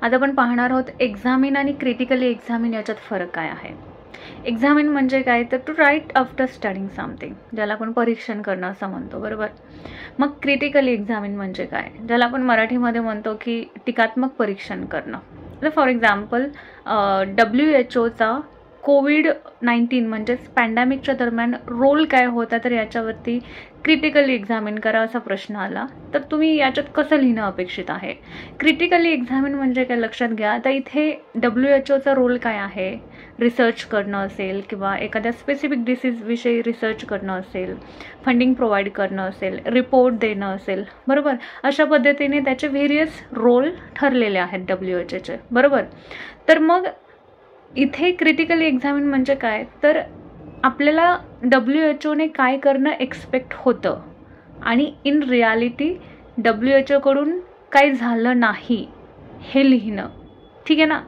आज आपण पाहणार आहोत एक्झामिन आणि क्रिटिकली एक्झामिन याच्यात फरक काय आहे। एक्झामिन म्हणजे काय तर to write after studying something, ज्याला आपण परीक्षण करणं असं म्हणतो, बरोबर। मग क्रिटिकली एक्झामिन म्हणजे काय, ज्याला आपण मराठीमध्ये म्हणतो की टीकात्मक परीक्षण करणं। तर फॉर एक्झाम्पल WHO कोविड-19 म्हणजेच पॅन्डेमिकच्या दरम्यान रोल काय होता, तर याच्यावरती क्रिटिकली एक्झामिन करा असा प्रश्न आला तर तुम्ही याच्यात कसं लिहिणं अपेक्षित आहे। क्रिटिकली एक्झामिन म्हणजे काय लक्षात घ्या, तर इथे WHO रोल काय आहे, रिसर्च करणं असेल किंवा एखाद्या स्पेसिफिक डिसीजविषयी रिसर्च करणं असेल, फंडिंग प्रोव्हाइड करणं असेल, रिपोर्ट देणं असेल, बरोबर। अशा पद्धतीने त्याचे व्हेरियस रोल ठरलेले आहेत WHOचे, बरोबर। तर मग इथे क्रिटिकली एक्झामिन म्हणजे काय तर आपल्याला WHOने काय करणं एक्सपेक्ट होतं आणि इन रियालिटी WHOकडून काय झालं नाही हे लिहिणं, ठीक आहे ना।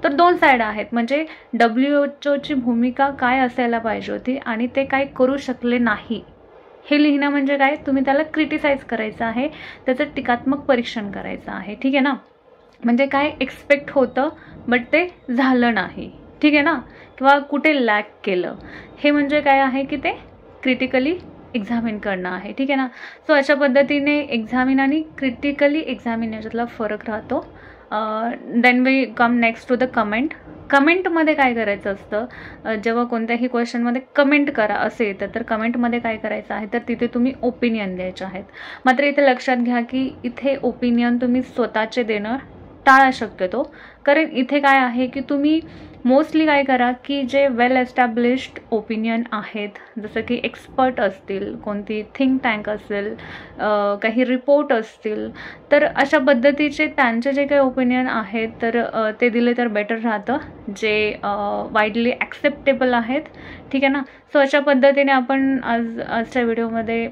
तर दोन साईड आहेत, म्हणजे WHOची भूमिका काय असायला पाहिजे होती आणि ते काय करू शकले नाही हे लिहिणं म्हणजे काय, तुम्ही त्याला क्रिटिसाइज करायचं आहे, त्याचं टीकात्मक परीक्षण करायचं आहे, ठीक आहे ना। म्हणजे काय एक्सपेक्ट होतं बट ते झालं नाही, ठीक आहे ना, किंवा कुठे लॅक केलं, हे म्हणजे काय आहे की ते क्रिटिकली एक्झामिन करणं आहे, ठीक आहे ना। सो अशा पद्धतीने एक्झामिन आणि क्रिटिकली एक्झामिन याच्यातला फरक राहतो। Then we come next to the comment. कमेंटमध्ये काय करायचं असतं, जेव्हा कोणत्याही क्वेश्चनमध्ये कमेंट करा असे येतं तर कमेंटमध्ये काय करायचं आहे तर तिथे तुम्ही ओपिनियन द्यायचे आहेत। मात्र इथे लक्षात घ्या की इथे ओपिनियन तुम्ही स्वतःचे देणं टाळा शक्यतो, कारण इथे काय आहे की तुम्ही मोस्टली काय करा की जे वेल एस्टॅब्लिश्ड ओपिनियन आहेत, जसं की एक्सपर्ट असतील, कोणती थिंक टँक असेल, काही रिपोर्ट असतील, तर अशा पद्धतीचे त्यांचे जे काही ओपिनियन आहेत तर ते दिले तर बेटर राहतं, जे वाईडली ॲक्सेप्टेबल आहेत, ठीक आहे ना। सो अशा पद्धतीने आपण आजच्या व्हिडिओमध्ये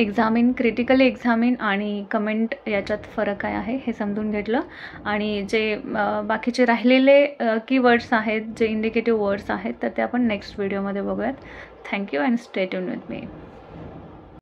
एक्झामिन, क्रिटिकली एक्झामिन आणि कमेंट याच्यात फरक काय आहे हे समजून घेतलं, आणि जे बाकीचे राहिलेले कीवर्ड्स आहेत, जे इंडिकेटिव्ह वर्ड्स आहेत, तर ते आपण नेक्स्ट व्हिडिओमध्ये बघूयात। Thank you and stay tune with me.